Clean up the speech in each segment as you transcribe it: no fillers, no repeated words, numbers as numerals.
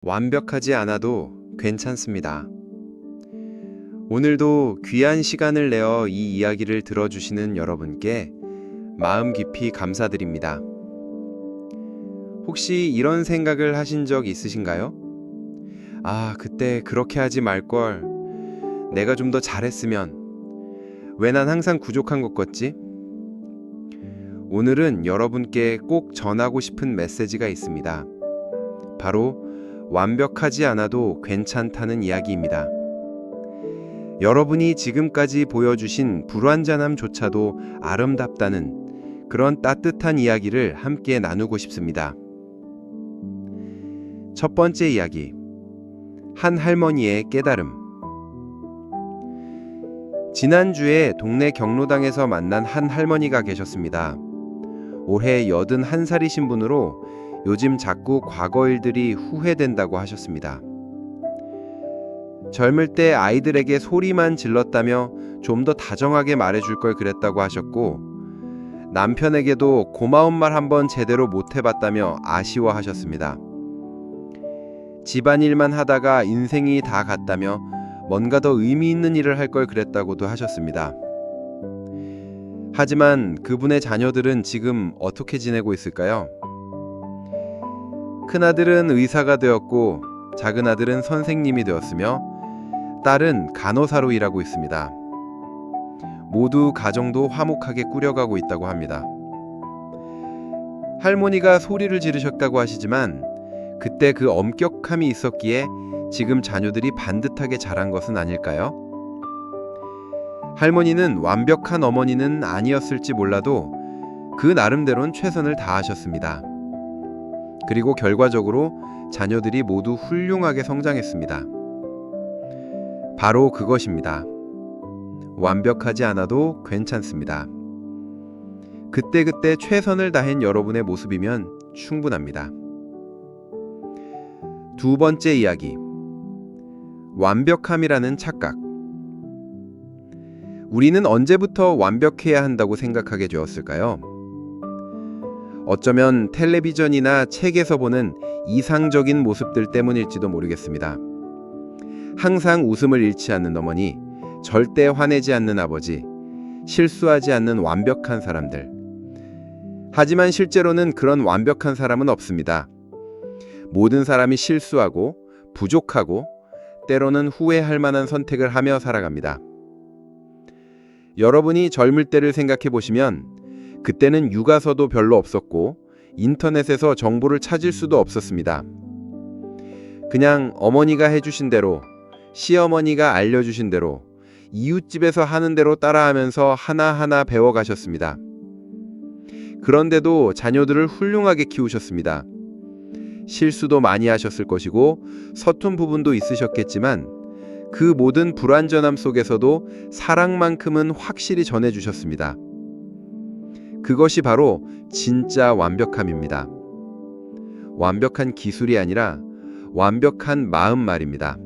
완벽하지 않아도 괜찮습니다. 오늘도 귀한 시간을 내어 이 이야기를 들어주시는 여러분께 마음 깊이 감사드립니다. 혹시 이런 생각을 하신 적 있으신가요? 아, 그때 그렇게 하지 말걸. 내가 좀 더 잘했으면. 왜 난 항상 부족한 것 같지? 오늘은 여러분께 꼭 전하고 싶은 메시지가 있습니다. 바로 완벽하지 않아도 괜찮다는 이야기입니다. 여러분이 지금까지 보여주신 불완전함조차도 아름답다는 그런 따뜻한 이야기를 함께 나누고 싶습니다. 첫 번째 이야기. 한 할머니의 깨달음. 지난주에 동네 경로당에서 만난 한 할머니가 계셨습니다. 올해 81살이신 분으로 요즘 자꾸 과거 일들이 후회된다고 하셨습니다. 젊을 때 아이들에게 소리만 질렀다며 좀 더 다정하게 말해줄 걸 그랬다고 하셨고, 남편에게도 고마운 말 한번 제대로 못 해봤다며 아쉬워하셨습니다. 집안일만 하다가 인생이 다 갔다며 뭔가 더 의미 있는 일을 할 걸 그랬다고도 하셨습니다. 하지만 그분의 자녀들은 지금 어떻게 지내고 있을까요? 큰아들은 의사가 되었고 작은아들은 선생님이 되었으며 딸은 간호사로 일하고 있습니다. 모두 가정도 화목하게 꾸려가고 있다고 합니다. 할머니가 소리를 지르셨다고 하시지만 그때 그 엄격함이 있었기에 지금 자녀들이 반듯하게 자란 것은 아닐까요? 할머니는 완벽한 어머니는 아니었을지 몰라도 그 나름대로는 최선을 다하셨습니다. 그리고 결과적으로 자녀들이 모두 훌륭하게 성장했습니다. 바로 그것입니다. 완벽하지 않아도 괜찮습니다. 그때그때 최선을 다한 여러분의 모습이면 충분합니다. 두 번째 이야기. 완벽함이라는 착각. 우리는 언제부터 완벽해야 한다고 생각하게 되었을까요? 어쩌면 텔레비전이나 책에서 보는 이상적인 모습들 때문일지도 모르겠습니다. 항상 웃음을 잃지 않는 어머니, 절대 화내지 않는 아버지, 실수하지 않는 완벽한 사람들. 하지만 실제로는 그런 완벽한 사람은 없습니다. 모든 사람이 실수하고 부족하고 때로는 후회할 만한 선택을 하며 살아갑니다. 여러분이 젊을 때를 생각해 보시면 그때는 육아서도 별로 없었고 인터넷에서 정보를 찾을 수도 없었습니다. 그냥 어머니가 해주신 대로, 시어머니가 알려주신 대로, 이웃집에서 하는 대로 따라하면서 하나하나 배워가셨습니다. 그런데도 자녀들을 훌륭하게 키우셨습니다. 실수도 많이 하셨을 것이고 서툰 부분도 있으셨겠지만 그 모든 불완전함 속에서도 사랑만큼은 확실히 전해주셨습니다. 그것이 바로 진짜 완벽함입니다. 완벽한 기술이 아니라 완벽한 마음 말입니다.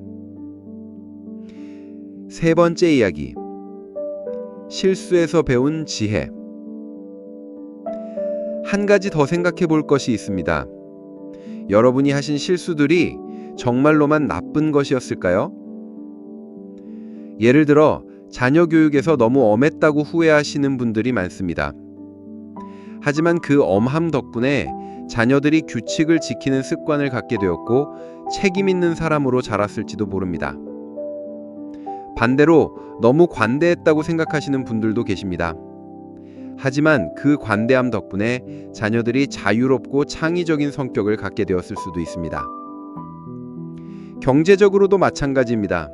세 번째 이야기. 실수에서 배운 지혜. 한 가지 더 생각해 볼 것이 있습니다. 여러분이 하신 실수들이 정말로만 나쁜 것이었을까요? 예를 들어 자녀 교육에서 너무 엄했다고 후회하시는 분들이 많습니다. 하지만 그 엄함 덕분에 자녀들이 규칙을 지키는 습관을 갖게 되었고 책임 있는 사람으로 자랐을지도 모릅니다. 반대로 너무 관대했다고 생각하시는 분들도 계십니다. 하지만 그 관대함 덕분에 자녀들이 자유롭고 창의적인 성격을 갖게 되었을 수도 있습니다. 경제적으로도 마찬가지입니다.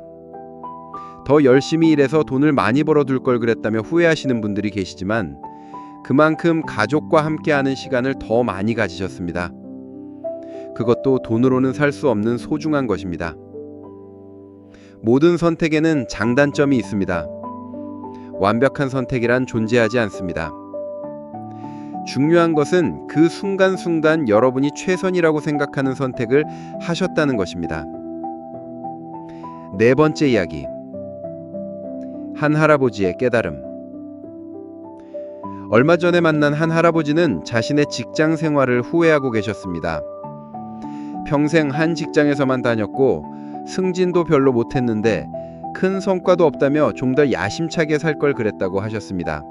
더 열심히 일해서 돈을 많이 벌어둘 걸 그랬다며 후회하시는 분들이 계시지만 그만큼 가족과 함께하는 시간을 더 많이 가지셨습니다. 그것도 돈으로는 살 수 없는 소중한 것입니다. 모든 선택에는 장단점이 있습니다. 완벽한 선택이란 존재하지 않습니다. 중요한 것은 그 순간순간 여러분이 최선이라고 생각하는 선택을 하셨다는 것입니다. 네 번째 이야기. 한 할아버지의 깨달음. 얼마 전에 만난 한 할아버지는 자신의 직장 생활을 후회하고 계셨습니다. 평생 한 직장에서만 다녔고 승진도 별로 못했는데 큰 성과도 없다며 좀 더 야심차게 살 걸 그랬다고 하셨습니다.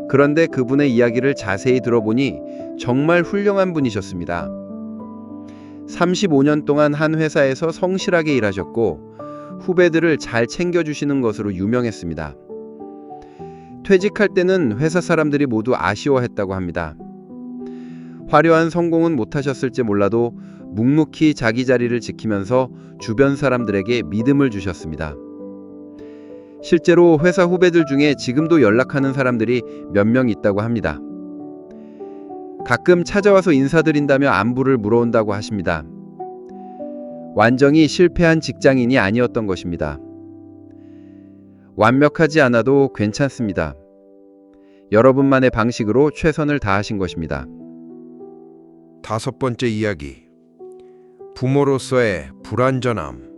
그런데 그분의 이야기를 자세히 들어보니 정말 훌륭한 분이셨습니다. 35년 동안 한 회사에서 성실하게 일하셨고 후배들을 잘 챙겨주시는 것으로 유명했습니다. 퇴직할 때는 회사 사람들이 모두 아쉬워했다고 합니다. 화려한 성공은 못하셨을지 몰라도 묵묵히 자기 자리를 지키면서 주변 사람들에게 믿음을 주셨습니다. 실제로 회사 후배들 중에 지금도 연락하는 사람들이 몇 명 있다고 합니다. 가끔 찾아와서 인사드린다며 안부를 물어온다고 하십니다. 완전히 실패한 직장인이 아니었던 것입니다. 완벽하지 않아도 괜찮습니다. 여러분만의 방식으로 최선을 다하신 것입니다. 5번째 이야기. 부모로서의 불완전함.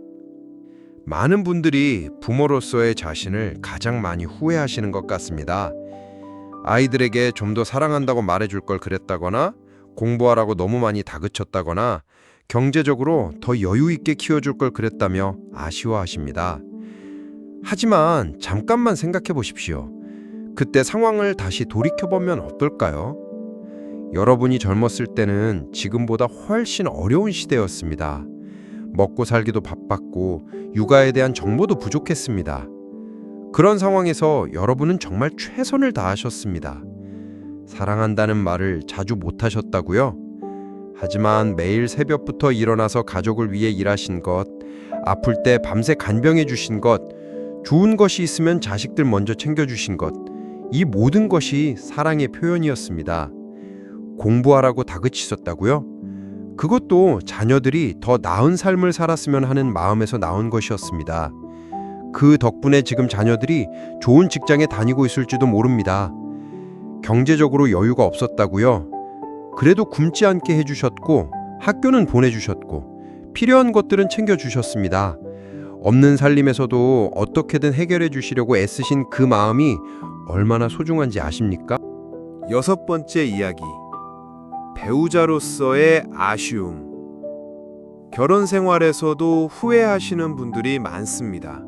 많은 분들이 부모로서의 자신을 가장 많이 후회하시는 것 같습니다. 아이들에게 좀 더 사랑한다고 말해줄 걸 그랬다거나 공부하라고 너무 많이 다그쳤다거나 경제적으로 더 여유 있게 키워줄 걸 그랬다며 아쉬워하십니다. 하지만 잠깐만 생각해 보십시오. 그때 상황을 다시 돌이켜보면 어떨까요? 여러분이 젊었을 때는 지금보다 훨씬 어려운 시대였습니다. 먹고 살기도 바빴고 육아에 대한 정보도 부족했습니다. 그런 상황에서 여러분은 정말 최선을 다하셨습니다. 사랑한다는 말을 자주 못하셨다고요? 하지만 매일 새벽부터 일어나서 가족을 위해 일하신 것, 아플 때 밤새 간병해 주신 것, 좋은 것이 있으면 자식들 먼저 챙겨주신 것, 이 모든 것이 사랑의 표현이었습니다. 공부하라고 다그치셨다고요? 그것도 자녀들이 더 나은 삶을 살았으면 하는 마음에서 나온 것이었습니다. 그 덕분에 지금 자녀들이 좋은 직장에 다니고 있을지도 모릅니다. 경제적으로 여유가 없었다고요? 그래도 굶지 않게 해주셨고 학교는 보내주셨고 필요한 것들은 챙겨주셨습니다. 없는 살림에서도 어떻게든 해결해 주시려고 애쓰신 그 마음이 얼마나 소중한지 아십니까? 6번째 이야기. 배우자로서의 아쉬움. 결혼 생활에서도 후회하시는 분들이 많습니다.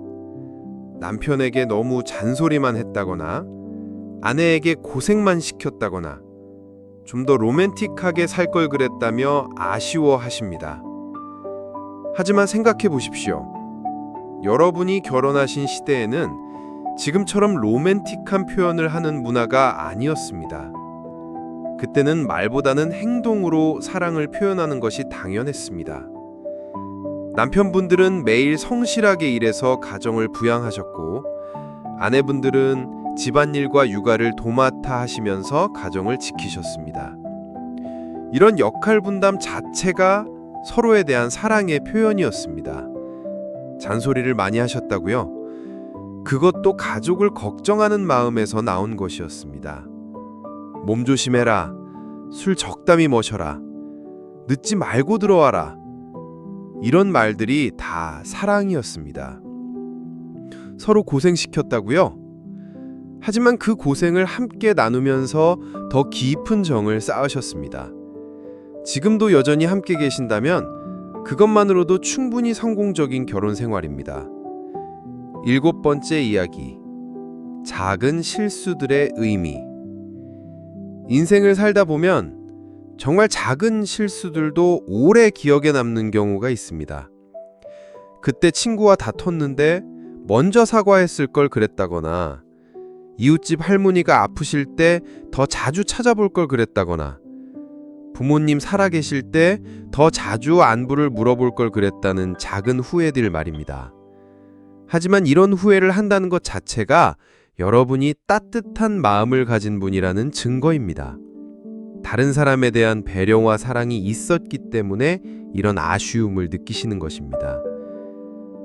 남편에게 너무 잔소리만 했다거나 아내에게 고생만 시켰다거나 좀 더 로맨틱하게 살 걸 그랬다며 아쉬워하십니다. 하지만 생각해 보십시오. 여러분이 결혼하신 시대에는 지금처럼 로맨틱한 표현을 하는 문화가 아니었습니다. 그때는 말보다는 행동으로 사랑을 표현하는 것이 당연했습니다. 남편분들은 매일 성실하게 일해서 가정을 부양하셨고 아내분들은 집안일과 육아를 도맡아 하시면서 가정을 지키셨습니다. 이런 역할 분담 자체가 서로에 대한 사랑의 표현이었습니다. 잔소리를 많이 하셨다고요? 그것도 가족을 걱정하는 마음에서 나온 것이었습니다. 몸 조심해라. 술 적당히 마셔라. 늦지 말고 들어와라. 이런 말들이 다 사랑이었습니다. 서로 고생시켰다고요? 하지만 그 고생을 함께 나누면서 더 깊은 정을 쌓으셨습니다. 지금도 여전히 함께 계신다면 그것만으로도 충분히 성공적인 결혼 생활입니다. 7번째 이야기. 작은 실수들의 의미. 인생을 살다 보면 정말 작은 실수들도 오래 기억에 남는 경우가 있습니다. 그때 친구와 다퉜는데 먼저 사과했을 걸 그랬다거나 이웃집 할머니가 아프실 때 더 자주 찾아볼 걸 그랬다거나 부모님 살아계실 때 더 자주 안부를 물어볼 걸 그랬다는 작은 후회들 말입니다. 하지만 이런 후회를 한다는 것 자체가 여러분이 따뜻한 마음을 가진 분이라는 증거입니다. 다른 사람에 대한 배려와 사랑이 있었기 때문에 이런 아쉬움을 느끼시는 것입니다.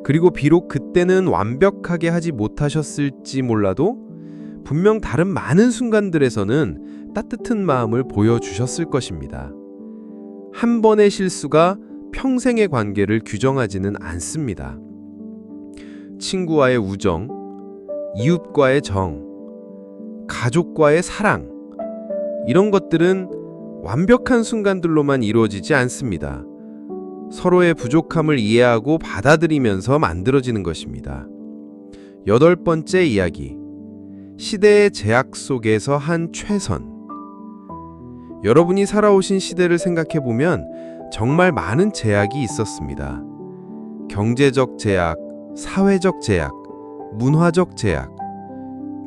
그리고 비록 그때는 완벽하게 하지 못하셨을지 몰라도 분명 다른 많은 순간들에서는 따뜻한 마음을 보여주셨을 것입니다. 한 번의 실수가 평생의 관계를 규정하지는 않습니다. 친구와의 우정, 이웃과의 정, 가족과의 사랑, 이런 것들은 완벽한 순간들로만 이루어지지 않습니다. 서로의 부족함을 이해하고 받아들이면서 만들어지는 것입니다. 8번째 이야기. 시대의 제약 속에서 한 최선. 여러분이 살아오신 시대를 생각해 보면 정말 많은 제약이 있었습니다. 경제적 제약, 사회적 제약, 문화적 제약.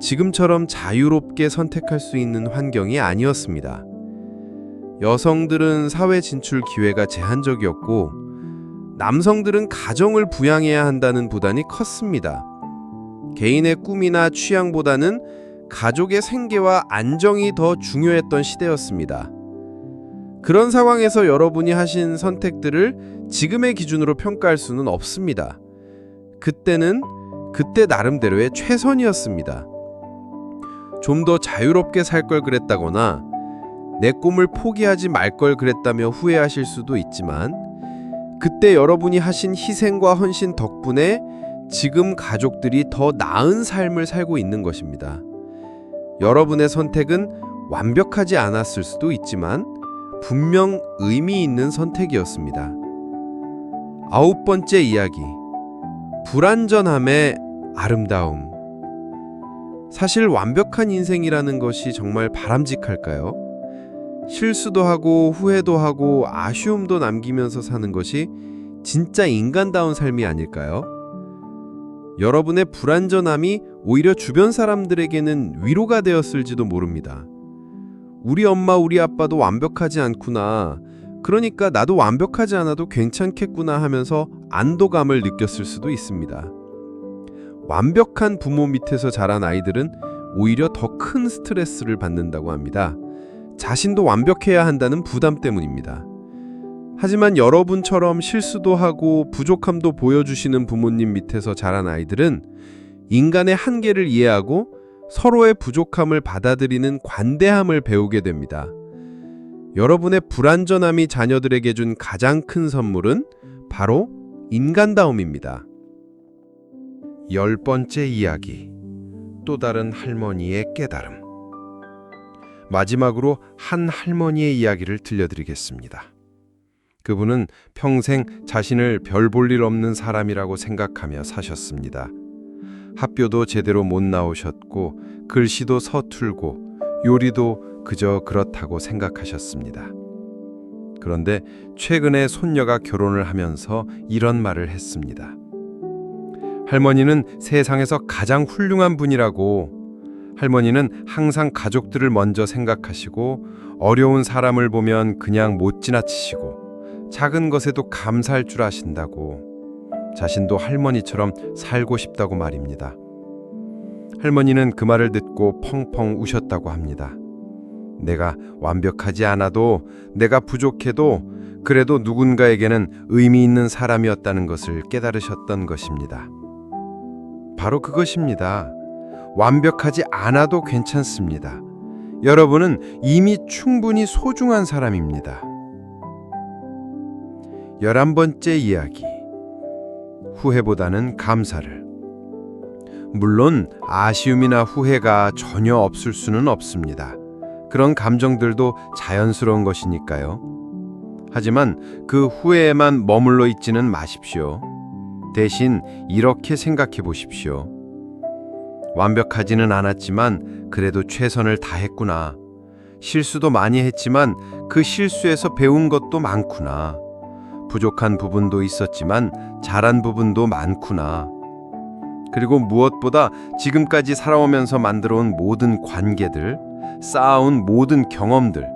지금처럼 자유롭게 선택할 수 있는 환경이 아니었습니다. 여성들은 사회 진출 기회가 제한적이었고, 남성들은 가정을 부양해야 한다는 부담이 컸습니다. 개인의 꿈이나 취향보다는 가족의 생계와 안정이 더 중요했던 시대였습니다. 그런 상황에서 여러분이 하신 선택들을 지금의 기준으로 평가할 수는 없습니다. 그때는 그때 나름대로의 최선이었습니다. 좀 더 자유롭게 살 걸 그랬다거나 내 꿈을 포기하지 말 걸 그랬다며 후회하실 수도 있지만, 그때 여러분이 하신 희생과 헌신 덕분에 지금 가족들이 더 나은 삶을 살고 있는 것입니다. 여러분의 선택은 완벽하지 않았을 수도 있지만 분명 의미 있는 선택이었습니다. 9번째 이야기. 불완전함의 아름다움. 사실 완벽한 인생이라는 것이 정말 바람직할까요? 실수도 하고 후회도 하고 아쉬움도 남기면서 사는 것이 진짜 인간다운 삶이 아닐까요? 여러분의 불완전함이 오히려 주변 사람들에게는 위로가 되었을지도 모릅니다. 우리 엄마, 우리 아빠도 완벽하지 않구나. 그러니까 나도 완벽하지 않아도 괜찮겠구나 하면서 안도감을 느꼈을 수도 있습니다. 완벽한 부모 밑에서 자란 아이들은 오히려 더 큰 스트레스를 받는다고 합니다. 자신도 완벽해야 한다는 부담 때문입니다. 하지만 여러분처럼 실수도 하고 부족함도 보여주시는 부모님 밑에서 자란 아이들은 인간의 한계를 이해하고 서로의 부족함을 받아들이는 관대함을 배우게 됩니다. 여러분의 불완전함이 자녀들에게 준 가장 큰 선물은 바로 인간다움입니다. 10번째 이야기. 또 다른 할머니의 깨달음. 마지막으로 한 할머니의 이야기를 들려드리겠습니다. 그분은 평생 자신을 별 볼 일 없는 사람이라고 생각하며 사셨습니다. 학교도 제대로 못 나오셨고 글씨도 서툴고 요리도 그저 그렇다고 생각하셨습니다. 그런데 최근에 손녀가 결혼을 하면서 이런 말을 했습니다. 할머니는 세상에서 가장 훌륭한 분이라고. 할머니는 항상 가족들을 먼저 생각하시고 어려운 사람을 보면 그냥 못 지나치시고 작은 것에도 감사할 줄 아신다고. 자신도 할머니처럼 살고 싶다고 말입니다. 할머니는 그 말을 듣고 펑펑 우셨다고 합니다. 내가 완벽하지 않아도, 내가 부족해도 그래도 누군가에게는 의미 있는 사람이었다는 것을 깨달으셨던 것입니다. 바로 그것입니다. 완벽하지 않아도 괜찮습니다. 여러분은 이미 충분히 소중한 사람입니다. 11번째 이야기. 후회보다는 감사를. 물론 아쉬움이나 후회가 전혀 없을 수는 없습니다. 그런 감정들도 자연스러운 것이니까요. 하지만 그 후회에만 머물러 있지는 마십시오. 대신 이렇게 생각해 보십시오. 완벽하지는 않았지만 그래도 최선을 다했구나. 실수도 많이 했지만 그 실수에서 배운 것도 많구나. 부족한 부분도 있었지만 잘한 부분도 많구나. 그리고 무엇보다 지금까지 살아오면서 만들어온 모든 관계들, 쌓아온 모든 경험들,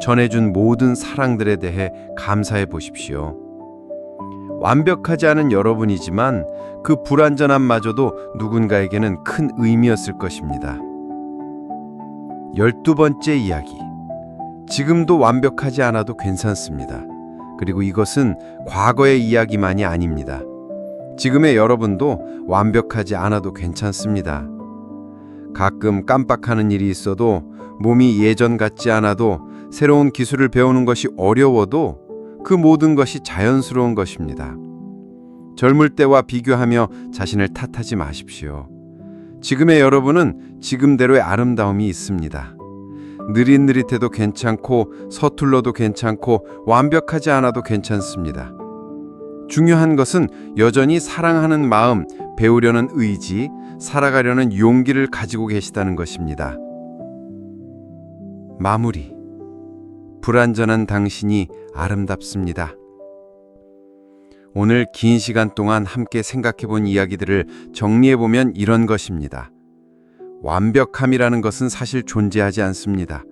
전해준 모든 사랑들에 대해 감사해 보십시오. 완벽하지 않은 여러분이지만 그 불완전함마저도 누군가에게는 큰 의미였을 것입니다. 12번째 이야기. 지금도 완벽하지 않아도 괜찮습니다. 그리고 이것은 과거의 이야기만이 아닙니다. 지금의 여러분도 완벽하지 않아도 괜찮습니다. 가끔 깜빡하는 일이 있어도, 몸이 예전 같지 않아도, 새로운 기술을 배우는 것이 어려워도 그 모든 것이 자연스러운 것입니다. 젊을 때와 비교하며 자신을 탓하지 마십시오. 지금의 여러분은 지금대로의 아름다움이 있습니다. 느릿느릿해도 괜찮고 서툴러도 괜찮고 완벽하지 않아도 괜찮습니다. 중요한 것은 여전히 사랑하는 마음, 배우려는 의지, 살아가려는 용기를 가지고 계시다는 것입니다. 마무리. 불완전한 당신이 아름답습니다. 오늘 긴 시간 동안 함께 생각해본 이야기들을 정리해보면 이런 것입니다. 완벽함이라는 것은 사실 존재하지 않습니다.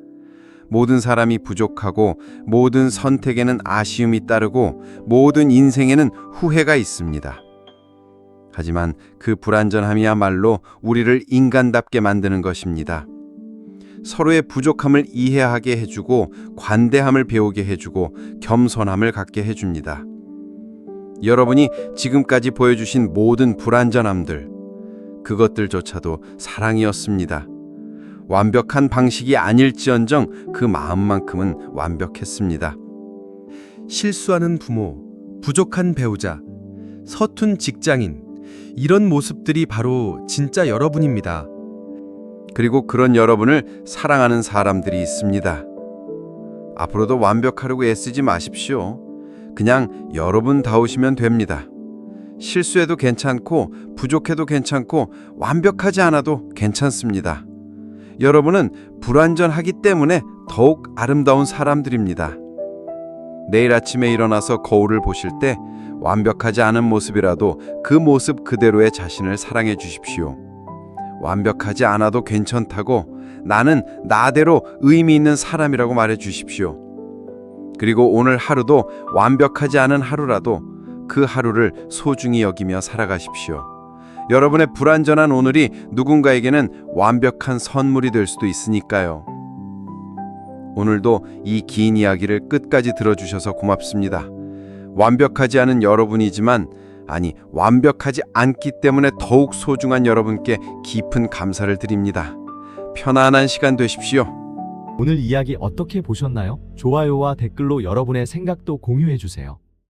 모든 사람이 부족하고 모든 선택에는 아쉬움이 따르고 모든 인생에는 후회가 있습니다. 하지만 그 불완전함이야말로 우리를 인간답게 만드는 것입니다. 서로의 부족함을 이해하게 해주고 관대함을 배우게 해주고 겸손함을 갖게 해줍니다. 여러분이 지금까지 보여주신 모든 불완전함들, 그것들조차도 사랑이었습니다. 완벽한 방식이 아닐지언정 그 마음만큼은 완벽했습니다. 실수하는 부모, 부족한 배우자, 서툰 직장인, 이런 모습들이 바로 진짜 여러분입니다. 그리고 그런 여러분을 사랑하는 사람들이 있습니다. 앞으로도 완벽하려고 애쓰지 마십시오. 그냥 여러분다우시면 됩니다. 실수해도 괜찮고 부족해도 괜찮고 완벽하지 않아도 괜찮습니다. 여러분은 불완전하기 때문에 더욱 아름다운 사람들입니다. 내일 아침에 일어나서 거울을 보실 때 완벽하지 않은 모습이라도 그 모습 그대로의 자신을 사랑해 주십시오. 완벽하지 않아도 괜찮다고 나는 나대로 의미 있는 사람이라고 말해 주십시오. 그리고 오늘 하루도 완벽하지 않은 하루라도 그 하루를 소중히 여기며 살아가십시오. 여러분의 불완전한 오늘이 누군가에게는 완벽한 선물이 될 수도 있으니까요. 오늘도 이 긴 이야기를 끝까지 들어주셔서 고맙습니다. 완벽하지 않은 여러분이지만 완벽하지 않기 때문에 더욱 소중한 여러분께 깊은 감사를 드립니다. 편안한 시간 되십시오. 오늘 이야기 어떻게 보셨나요? 좋아요와 댓글로 여러분의 생각도 공유해 주세요.